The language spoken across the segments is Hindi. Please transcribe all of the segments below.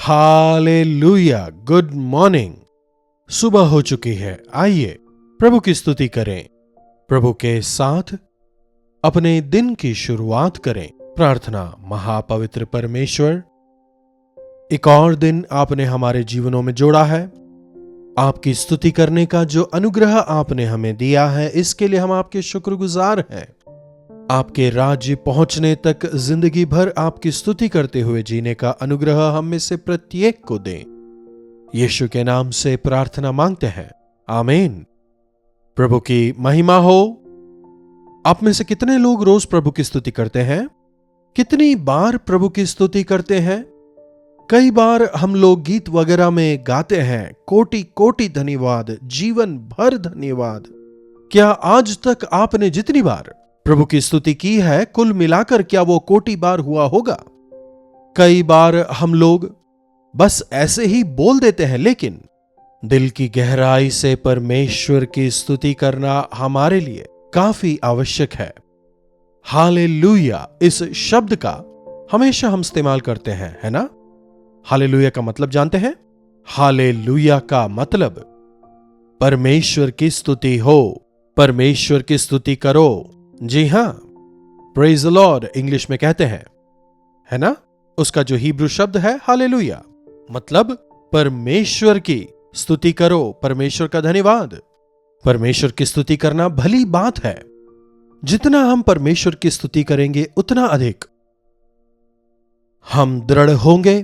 हालेलुया। Good morning. सुबह हो चुकी है। आइए प्रभु की स्तुति करें, प्रभु के साथ अपने दिन की शुरुआत करें। प्रार्थना। महापवित्र परमेश्वर, एक और दिन आपने हमारे जीवनों में जोड़ा है। आपकी स्तुति करने का जो अनुग्रह आपने हमें दिया है, इसके लिए हम आपके शुक्रगुजार हैं। आपके राज्य पहुंचने तक जिंदगी भर आपकी स्तुति करते हुए जीने का अनुग्रह हम में से प्रत्येक को दें। यीशु के नाम से प्रार्थना मांगते हैं, आमीन। प्रभु की महिमा हो। आप में से कितने लोग रोज प्रभु की स्तुति करते हैं? कितनी बार प्रभु की स्तुति करते हैं? कई बार हम लोग गीत वगैरह में गाते हैं, कोटि कोटि धन्यवाद, जीवन भर धन्यवाद। क्या आज तक आपने जितनी बार प्रभु की स्तुति की है, कुल मिलाकर क्या वो कोटि बार हुआ होगा? कई बार हम लोग बस ऐसे ही बोल देते हैं, लेकिन दिल की गहराई से परमेश्वर की स्तुति करना हमारे लिए काफी आवश्यक है। हालेलुया इस शब्द का हमेशा हम इस्तेमाल करते हैं, है ना? हालेलुया का मतलब जानते हैं? हालेलुया का मतलब परमेश्वर की स्तुति हो, परमेश्वर की स्तुति करो। जी हां, प्रेज द लॉर्ड इंग्लिश में कहते हैं, है ना? उसका जो हिब्रू शब्द है हालेलुया, मतलब परमेश्वर की स्तुति करो, परमेश्वर का धन्यवाद। परमेश्वर की स्तुति करना भली बात है। जितना हम परमेश्वर की स्तुति करेंगे, उतना अधिक हम दृढ़ होंगे,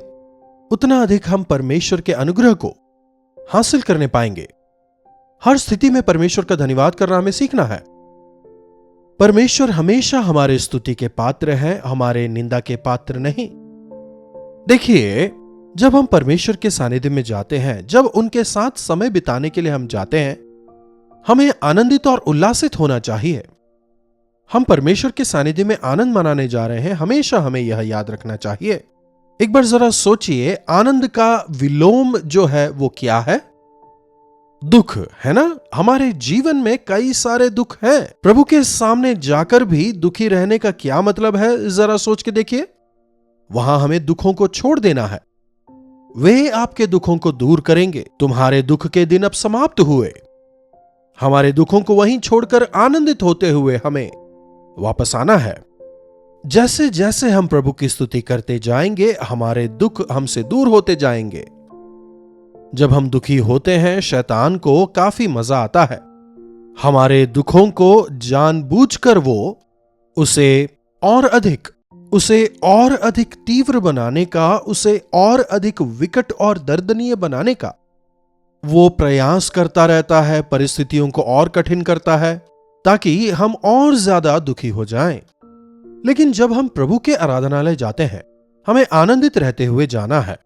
उतना अधिक हम परमेश्वर के अनुग्रह को हासिल करने पाएंगे। हर स्थिति में परमेश्वर का धन्यवाद करना हमें सीखना है। परमेश्वर हमेशा हमारे स्तुति के पात्र हैं, हमारे निंदा के पात्र नहीं। देखिए, जब हम परमेश्वर के सानिध्य में जाते हैं, जब उनके साथ समय बिताने के लिए हम जाते हैं, हमें आनंदित और उल्लासित होना चाहिए। हम परमेश्वर के सानिध्य में आनंद मनाने जा रहे हैं, हमेशा हमें यह याद रखना चाहिए। एक बार जरा सोचिए, आनंद का विलोम जो है वो क्या है? दुख, है ना? हमारे जीवन में कई सारे दुख हैं। प्रभु के सामने जाकर भी दुखी रहने का क्या मतलब है, जरा सोच के देखिए। वहां हमें दुखों को छोड़ देना है। वे आपके दुखों को दूर करेंगे। तुम्हारे दुख के दिन अब समाप्त हुए। हमारे दुखों को वहीं छोड़कर आनंदित होते हुए हमें वापस आना है। जैसे जैसे हम प्रभु की स्तुति करते जाएंगे, हमारे दुख हमसे दूर होते जाएंगे। जब हम दुखी होते हैं, शैतान को काफी मजा आता है हमारे दुखों को जानबूझकर वो उसे और अधिक तीव्र बनाने का, उसे और अधिक विकट और दर्दनीय बनाने का वो प्रयास करता रहता है। परिस्थितियों को और कठिन करता है ताकि हम और ज्यादा दुखी हो जाएं। लेकिन जब हम प्रभु के आराधनालय जाते हैं, हमें आनंदित रहते हुए जाना है।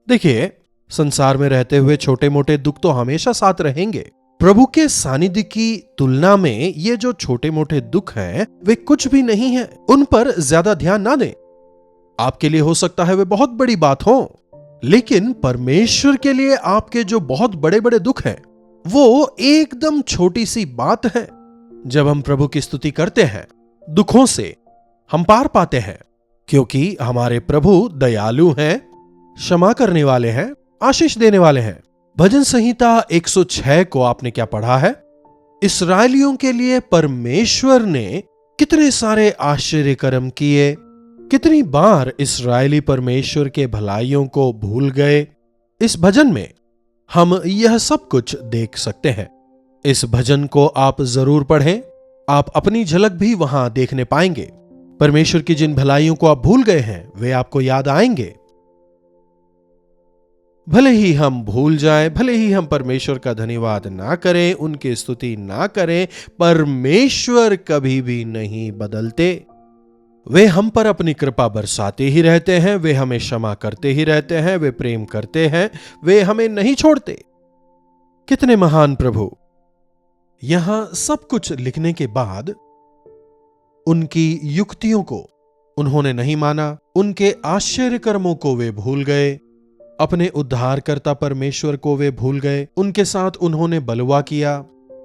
देखिए, संसार में रहते हुए छोटे मोटे दुख तो हमेशा साथ रहेंगे। प्रभु के सानिध्य की तुलना में ये जो छोटे मोटे दुख हैं, वे कुछ भी नहीं हैं। उन पर ज्यादा ध्यान ना दें। आपके लिए हो सकता है वे बहुत बड़ी बात हो, लेकिन परमेश्वर के लिए आपके जो बहुत बड़े बड़े दुख हैं, वो एकदम छोटी सी बात है। जब हम प्रभु की स्तुति करते हैं, दुखों से हम पार पाते हैं, क्योंकि हमारे प्रभु दयालु हैं, क्षमा करने वाले हैं, आशीष देने वाले हैं। भजन संहिता 106 को आपने क्या पढ़ा है? इस्राएलियों के लिए परमेश्वर ने कितने सारे आश्चर्य कर्म किए। कितनी बार इस्राएली परमेश्वर के भलाइयों को भूल गए। इस भजन में हम यह सब कुछ देख सकते हैं। इस भजन को आप जरूर पढ़ें, आप अपनी झलक भी वहां देखने पाएंगे। परमेश्वर की जिन भलाइयों को आप भूल गए हैं, वे आपको याद आएंगे। भले ही हम भूल जाएं, भले ही हम परमेश्वर का धन्यवाद ना करें, उनकी स्तुति ना करें, परमेश्वर कभी भी नहीं बदलते। वे हम पर अपनी कृपा बरसाते ही रहते हैं, वे हमें क्षमा करते ही रहते हैं, वे प्रेम करते हैं, वे हमें नहीं छोड़ते। कितने महान प्रभु! यहां सब कुछ लिखने के बाद उनकी युक्तियों को उन्होंने नहीं माना, उनके आश्चर्य कर्मों को वे भूल गए, अपने उद्धारकर्ता परमेश्वर को वे भूल गए। उनके साथ उन्होंने बलवा किया,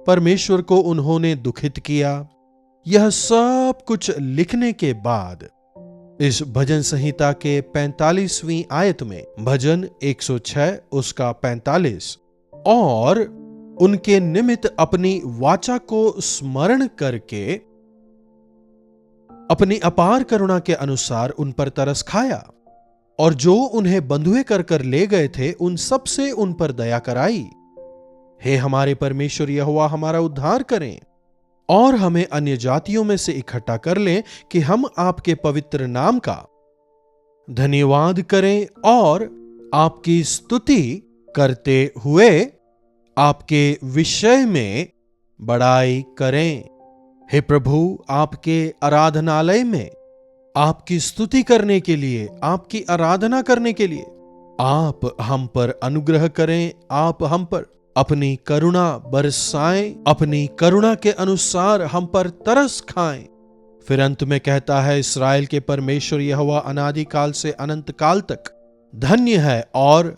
परमेश्वर को उन्होंने दुखित किया। यह सब कुछ लिखने के बाद इस भजन संहिता के 45वीं आयत में भजन 106 उसका 45 और उनके निमित्त अपनी वाचा को स्मरण करके अपनी अपार करुणा के अनुसार उन पर तरस खाया और जो उन्हें बंधुए कर कर ले गए थे उन सब से उन पर दया कराई। हे हमारे परमेश्वर यहोवा हमारा उद्धार करें और हमें अन्य जातियों में से इकट्ठा कर लें कि हम आपके पवित्र नाम का धन्यवाद करें और आपकी स्तुति करते हुए आपके विषय में बड़ाई करें। हे प्रभु, आपके आराधनालय में आपकी स्तुति करने के लिए, आपकी आराधना करने के लिए आप हम पर अनुग्रह करें, आप हम पर अपनी करुणा बरसाएं, अपनी करुणा के अनुसार हम पर तरस खाएं। फिर अंत में कहता है, इस्राएल के परमेश्वर यहोवा अनादि काल से अनंत काल तक धन्य है और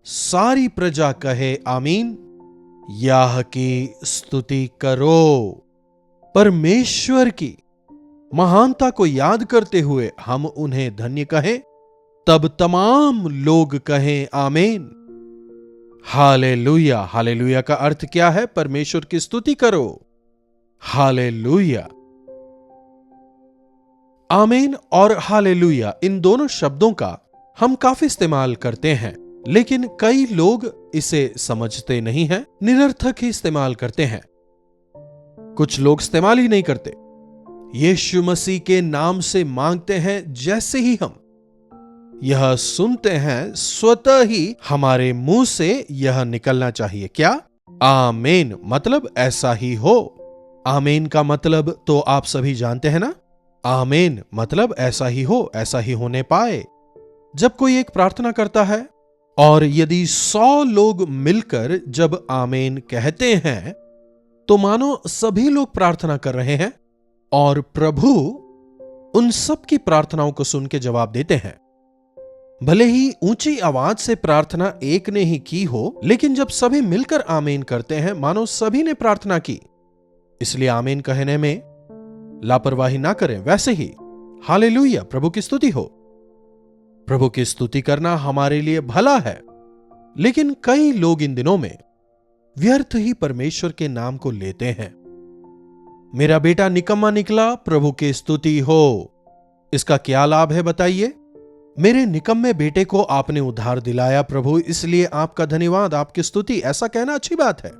सारी प्रजा कहे आमीन। याह की स्तुति करो। परमेश्वर की महानता को याद करते हुए हम उन्हें धन्य कहें, तब तमाम लोग कहें आमीन। हालेलुया। हालेलुया का अर्थ क्या है? परमेश्वर की स्तुति करो। हालेलुया। आमीन और हालेलुया इन दोनों शब्दों का हम काफी इस्तेमाल करते हैं, लेकिन कई लोग इसे समझते नहीं हैं, निरर्थक ही इस्तेमाल करते हैं। कुछ लोग इस्तेमाल ही नहीं करते। यीशु मसीह के नाम से मांगते हैं, जैसे ही हम यह सुनते हैं स्वतः ही हमारे मुंह से यह निकलना चाहिए, क्या? आमीन। मतलब ऐसा ही हो। आमीन का मतलब तो आप सभी जानते हैं ना? आमीन मतलब ऐसा ही हो, ऐसा ही होने पाए। जब कोई एक प्रार्थना करता है और यदि 100 लोग मिलकर जब आमीन कहते हैं तो मानो सभी लोग प्रार्थना कर रहे हैं और प्रभु उन सब की प्रार्थनाओं को सुन के जवाब देते हैं। भले ही ऊंची आवाज से प्रार्थना एक ने ही की हो, लेकिन जब सभी मिलकर आमीन करते हैं मानो सभी ने प्रार्थना की। इसलिए आमीन कहने में लापरवाही ना करें। वैसे ही हालेलुया प्रभु की स्तुति हो। प्रभु की स्तुति करना हमारे लिए भला है, लेकिन कई लोग इन दिनों में व्यर्थ ही परमेश्वर के नाम को लेते हैं। मेरा बेटा निकम्मा निकला, प्रभु की स्तुति हो। इसका क्या लाभ है बताइए? मेरे निकम्मे बेटे को आपने उद्धार दिलाया प्रभु, इसलिए आपका धन्यवाद, आपकी स्तुति। ऐसा कहना अच्छी बात है।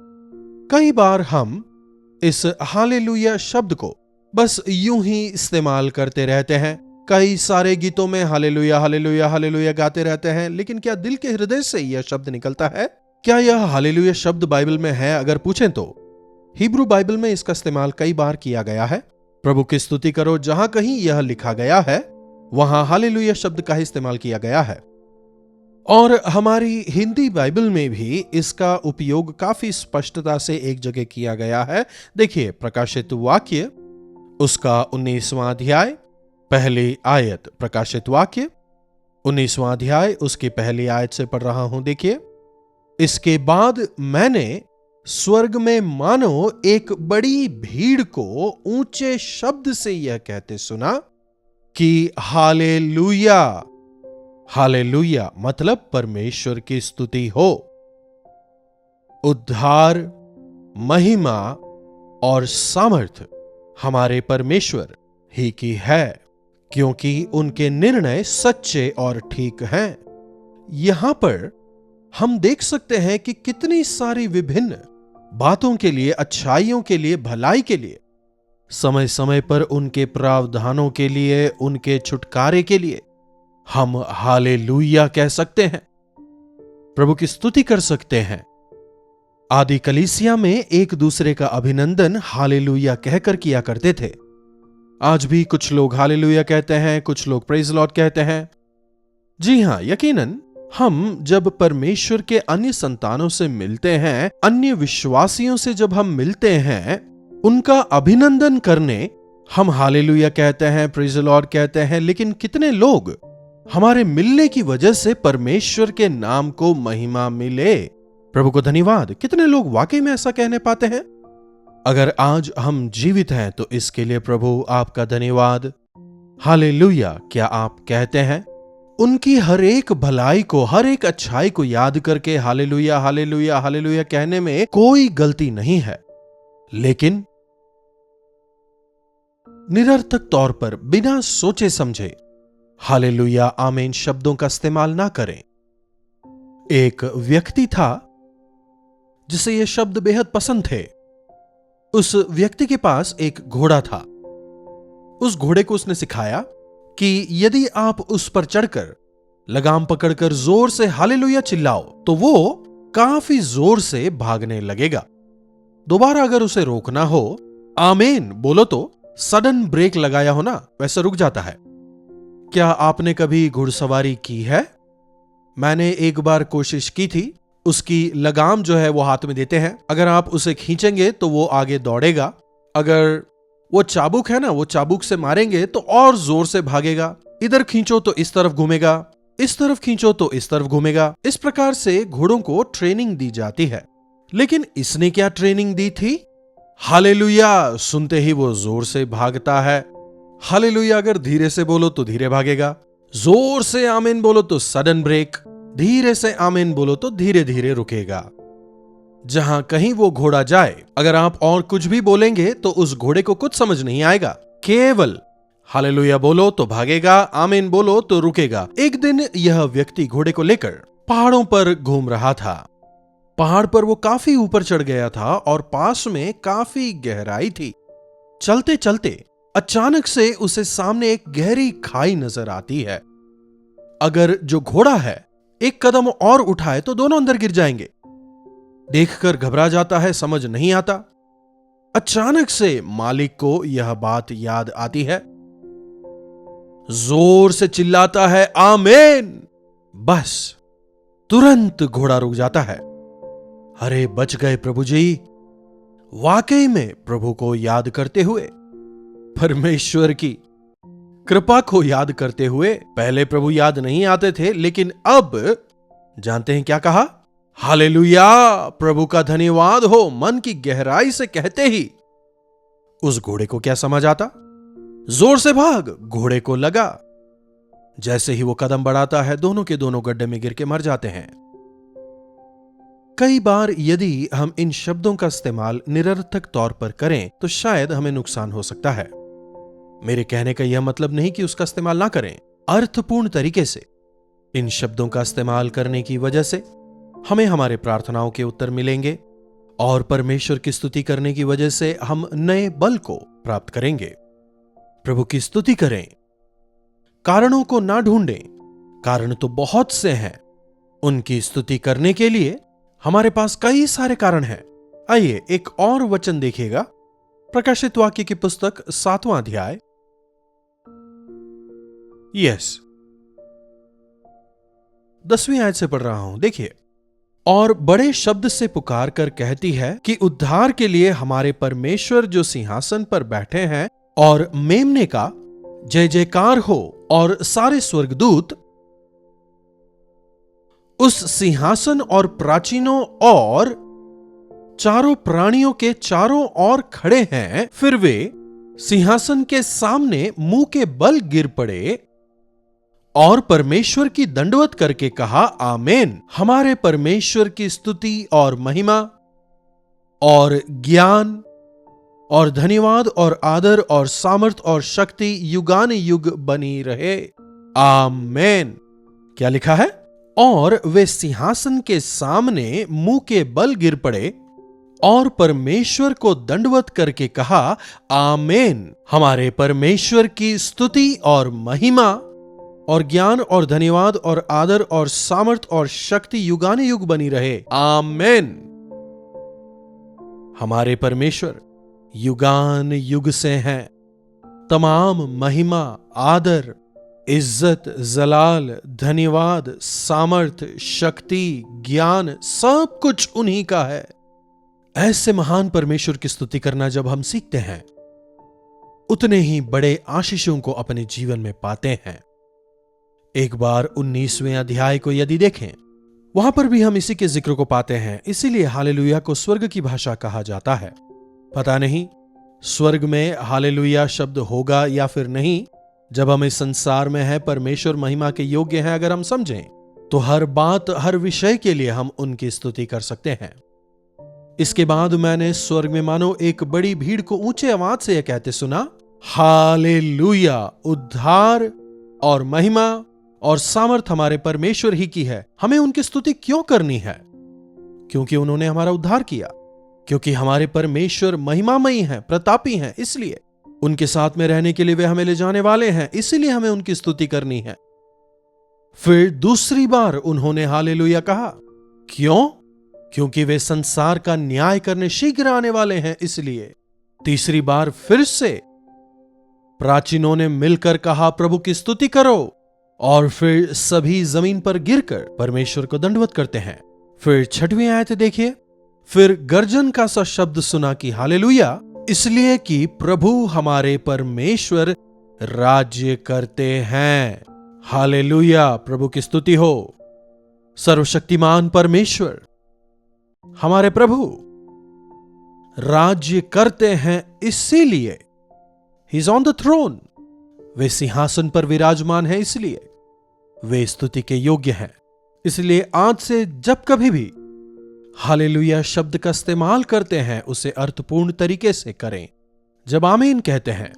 कई बार हम इस हालेलुया शब्द को बस यूं ही इस्तेमाल करते रहते हैं। कई सारे गीतों में हालेलुया हालेलुया हालेलुया गाते रहते हैं, लेकिन क्या दिल के हृदय से यह शब्द निकलता है? क्या यह हालेलुया शब्द बाइबल में है? अगर पूछें तो हिब्रू बाइबल में इसका इस्तेमाल कई बार किया गया है। प्रभु की स्तुति करो, जहां कहीं यह लिखा गया है वहां हालेलुया शब्द का ही इस्तेमाल किया गया है। और हमारी हिंदी बाइबल में भी इसका उपयोग काफी स्पष्टता से एक जगह किया गया है। देखिए, प्रकाशित वाक्य उसका 19वां अध्याय पहली आयत। प्रकाशित वाक्य 19वां अध्याय उसकी पहली आयत से पढ़ रहा हूं। देखिए, इसके बाद मैंने स्वर्ग में मानो एक बड़ी भीड़ को ऊंचे शब्द से यह कहते सुना कि हालेलुया। हालेलुया मतलब परमेश्वर की स्तुति हो। उद्धार, महिमा और सामर्थ हमारे परमेश्वर ही की है, क्योंकि उनके निर्णय सच्चे और ठीक हैं। यहां पर हम देख सकते हैं कि कितनी सारी विभिन्न बातों के लिए, अच्छाइयों के लिए, भलाई के लिए, समय समय पर उनके प्रावधानों के लिए, उनके छुटकारे के लिए हम हालेलुया कह सकते हैं, प्रभु की स्तुति कर सकते हैं। आदि कलीसिया में एक दूसरे का अभिनंदन हालेलुया कहकर किया करते थे। आज भी कुछ लोग हालेलुया कहते हैं, कुछ लोग प्रेज लॉर्ड कहते हैं। जी हां, यकीनन हम जब परमेश्वर के अन्य संतानों से मिलते हैं, अन्य विश्वासियों से जब हम मिलते हैं, उनका अभिनंदन करने हम हालेलुया कहते हैं, प्रेज द लॉर्ड कहते हैं। लेकिन कितने लोग हमारे मिलने की वजह से परमेश्वर के नाम को महिमा मिले, प्रभु को धन्यवाद, कितने लोग वाकई में ऐसा कहने पाते हैं? अगर आज हम जीवित हैं तो इसके लिए प्रभु आपका धन्यवाद। हालेलुया। क्या आप कहते हैं? उनकी हर एक भलाई को, हर एक अच्छाई को याद करके हालेलुया हालेलुया हालेलुया कहने में कोई गलती नहीं है, लेकिन निरर्थक तौर पर बिना सोचे समझे हालेलुया आमीन शब्दों का इस्तेमाल ना करें। एक व्यक्ति था जिसे ये शब्द बेहद पसंद थे। उस व्यक्ति के पास एक घोड़ा था। उस घोड़े को उसने सिखाया कि यदि आप उस पर चढ़कर लगाम पकड़कर जोर से हालेलुया चिल्लाओ तो वो काफी जोर से भागने लगेगा। दोबारा अगर उसे रोकना हो, आमीन बोलो तो सडन ब्रेक लगाया हो ना, वैसे रुक जाता है। क्या आपने कभी घुड़सवारी की है? मैंने एक बार कोशिश की थी। उसकी लगाम जो है वो हाथ में देते हैं, अगर आप उसे खींचेंगे तो वो आगे दौड़ेगा, अगर वो चाबुक है ना, वो चाबुक से मारेंगे तो और जोर से भागेगा। इधर खींचो तो इस तरफ घूमेगा, इस तरफ खींचो तो इस तरफ घूमेगा। इस प्रकार से घोड़ों को ट्रेनिंग दी जाती है। लेकिन इसने क्या ट्रेनिंग दी थी? हालेलुया सुनते ही वो जोर से भागता है। हालेलुया अगर धीरे से बोलो तो धीरे भागेगा, जोर से आमीन बोलो तो सडन ब्रेक, धीरे से आमीन बोलो तो धीरे धीरे रुकेगा। जहां कहीं वो घोड़ा जाए, अगर आप और कुछ भी बोलेंगे तो उस घोड़े को कुछ समझ नहीं आएगा। केवल हालेलुया बोलो तो भागेगा, आमीन बोलो तो रुकेगा। एक दिन यह व्यक्ति घोड़े को लेकर पहाड़ों पर घूम रहा था। पहाड़ पर वो काफी ऊपर चढ़ गया था और पास में काफी गहराई थी। चलते चलते अचानक से उसे सामने एक गहरी खाई नजर आती है। अगर जो घोड़ा है एक कदम और उठाए तो दोनों अंदर गिर जाएंगे। देखकर घबरा जाता है, समझ नहीं आता। अचानक से मालिक को यह बात याद आती है, जोर से चिल्लाता है आमीन। बस तुरंत घोड़ा रुक जाता है। अरे बच गए प्रभु जी। वाकई में प्रभु को याद करते हुए, परमेश्वर की कृपा को याद करते हुए, पहले प्रभु याद नहीं आते थे, लेकिन अब जानते हैं क्या कहा? हालेलुया प्रभु का धन्यवाद हो। मन की गहराई से कहते ही उस घोड़े को क्या समझ आता? जोर से भाग घोड़े को लगा। जैसे ही वो कदम बढ़ाता है, दोनों के दोनों गड्ढे में गिर के मर जाते हैं। कई बार यदि हम इन शब्दों का इस्तेमाल निरर्थक तौर पर करें तो शायद हमें नुकसान हो सकता है। मेरे कहने का यह मतलब नहीं कि उसका इस्तेमाल ना करें। अर्थपूर्ण तरीके से इन शब्दों का इस्तेमाल करने की वजह से हमें हमारे प्रार्थनाओं के उत्तर मिलेंगे और परमेश्वर की स्तुति करने की वजह से हम नए बल को प्राप्त करेंगे। प्रभु की स्तुति करें। कारणों को ना ढूंढें, कारण तो बहुत से हैं। उनकी स्तुति करने के लिए हमारे पास कई सारे कारण हैं। आइए एक और वचन देखिएगा, प्रकाशित वाक्य की पुस्तक 7वां अध्याय। यस 10वीं आयत से पढ़ रहा हूं, देखिए। और बड़े शब्द से पुकार कर कहती है कि उद्धार के लिए हमारे परमेश्वर जो सिंहासन पर बैठे हैं और मेमने का जय जयकार हो, और सारे स्वर्गदूत उस सिंहासन और प्राचीनों और चारों प्राणियों के चारों ओर खड़े हैं। फिर वे सिंहासन के सामने मुंह के बल गिर पड़े और परमेश्वर की दंडवत करके कहा आमीन। हमारे परमेश्वर की स्तुति और महिमा और ज्ञान और धन्यवाद और आदर और सामर्थ और शक्ति युगान युग बनी रहे, आमीन। क्या लिखा है? और वे सिंहासन के सामने मुंह के बल गिर पड़े और परमेश्वर को दंडवत करके कहा आमीन। हमारे परमेश्वर की स्तुति और महिमा और ज्ञान और धन्यवाद और आदर और सामर्थ और शक्ति युगाने युग बनी रहे, आमीन। हमारे परमेश्वर युगान युग से हैं। तमाम महिमा, आदर, इज्जत, जलाल, धन्यवाद, सामर्थ, शक्ति, ज्ञान सब कुछ उन्हीं का है। ऐसे महान परमेश्वर की स्तुति करना जब हम सीखते हैं, उतने ही बड़े आशीषों को अपने जीवन में पाते हैं। एक बार 19वें अध्याय को यदि देखें, वहां पर भी हम इसी के जिक्र को पाते हैं। इसीलिए हालेलुया को स्वर्ग की भाषा कहा जाता है। पता नहीं स्वर्ग में हालेलुया शब्द होगा या फिर नहीं, जब हम इस संसार में हैं, परमेश्वर महिमा के योग्य हैं अगर हम समझें, तो हर बात, हर विषय के लिए हम उनकी स्तुति कर सकते हैं। इसके बाद मैंने स्वर्ग में मानो एक बड़ी भीड़ को ऊंचे आवाज से यह कहते सुना, हालेलुया, उद्धार और महिमा और सामर्थ हमारे परमेश्वर ही की है। हमें उनकी स्तुति क्यों करनी है? क्योंकि उन्होंने हमारा उद्धार किया, क्योंकि हमारे परमेश्वर महिमामयी हैं, प्रतापी हैं, इसलिए उनके साथ में रहने के लिए वे हमें ले जाने वाले हैं, इसीलिए हमें उनकी स्तुति करनी है। फिर दूसरी बार उन्होंने हालेलुया कहा। क्यों? क्योंकि वे संसार का न्याय करने शीघ्र आने वाले हैं, इसलिए। तीसरी बार फिर से प्राचीनों ने मिलकर कहा, प्रभु की स्तुति करो, और फिर सभी जमीन पर गिरकर परमेश्वर को दंडवत करते हैं। फिर 6वीं आयत देखिए, फिर गर्जन का सा शब्द सुना कि हालेलुया, इसलिए कि प्रभु हमारे परमेश्वर राज्य करते हैं। हालेलुया, प्रभु की स्तुति हो। सर्वशक्तिमान परमेश्वर हमारे प्रभु राज्य करते हैं, इसीलिए ही इज ऑन द थ्रोन, वे सिंहासन पर विराजमान है, इसलिए वे स्तुति के योग्य हैं। इसलिए आज से जब कभी भी हालेलुया शब्द का इस्तेमाल करते हैं, उसे अर्थपूर्ण तरीके से करें। जब आमीन कहते हैं,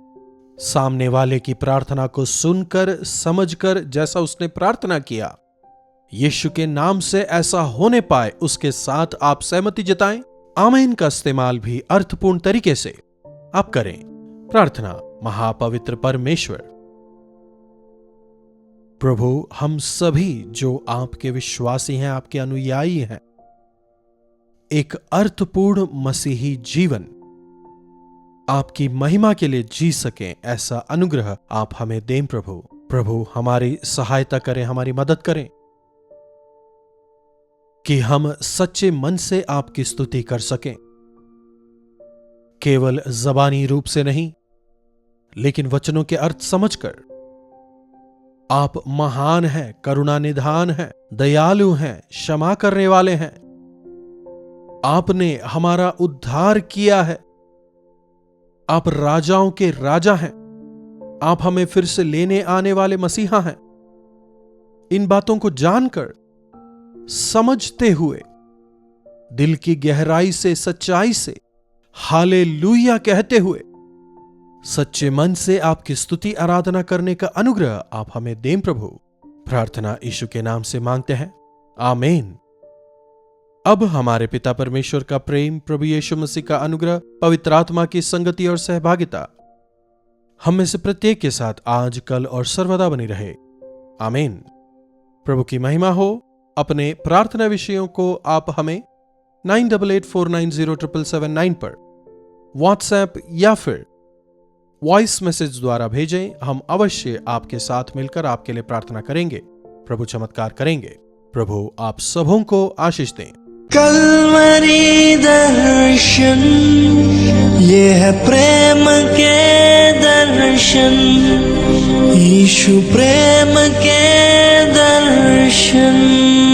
सामने वाले की प्रार्थना को सुनकर, समझकर, जैसा उसने प्रार्थना किया, यीशु के नाम से ऐसा होने पाए, उसके साथ आप सहमति जताएं। आमीन का इस्तेमाल भी अर्थपूर्ण तरीके से आप करें। प्रार्थना। महापवित्र परमेश्वर, प्रभु, हम सभी जो आपके विश्वासी हैं, आपके अनुयायी हैं, एक अर्थपूर्ण मसीही जीवन आपकी महिमा के लिए जी सकें, ऐसा अनुग्रह आप हमें दें प्रभु। प्रभु, हमारी सहायता करें, हमारी मदद करें कि हम सच्चे मन से आपकी स्तुति कर सकें, केवल जबानी रूप से नहीं, लेकिन वचनों के अर्थ समझकर। आप महान हैं, करुणा निधान हैं, दयालु हैं, क्षमा करने वाले हैं। आपने हमारा उद्धार किया है। आप राजाओं के राजा हैं। आप हमें फिर से लेने आने वाले मसीहा हैं। इन बातों को जानकर, समझते हुए, दिल की गहराई से, सच्चाई से हालेलुया कहते हुए, सच्चे मन से आपकी स्तुति आराधना करने का अनुग्रह आप हमें दें प्रभु। प्रार्थना यीशु के नाम से मांगते हैं, आमीन। अब हमारे पिता परमेश्वर का प्रेम, प्रभु यीशु मसीह का अनुग्रह, पवित्र आत्मा की संगति और सहभागिता हम में से प्रत्येक के साथ आज, कल और सर्वदा बनी रहे, आमीन। प्रभु की महिमा हो। अपने प्रार्थना विषयों को आप हमें 9884907779 पर व्हाट्सएप या फिर वॉइस मैसेज द्वारा भेजें। हम अवश्य आपके साथ मिलकर आपके लिए प्रार्थना करेंगे। प्रभु चमत्कार करेंगे। प्रभु आप सबों को आशीष दें। कल्वरी दर्शन, ये है प्रेम के दर्शन, यीशु प्रेम के दर्शन।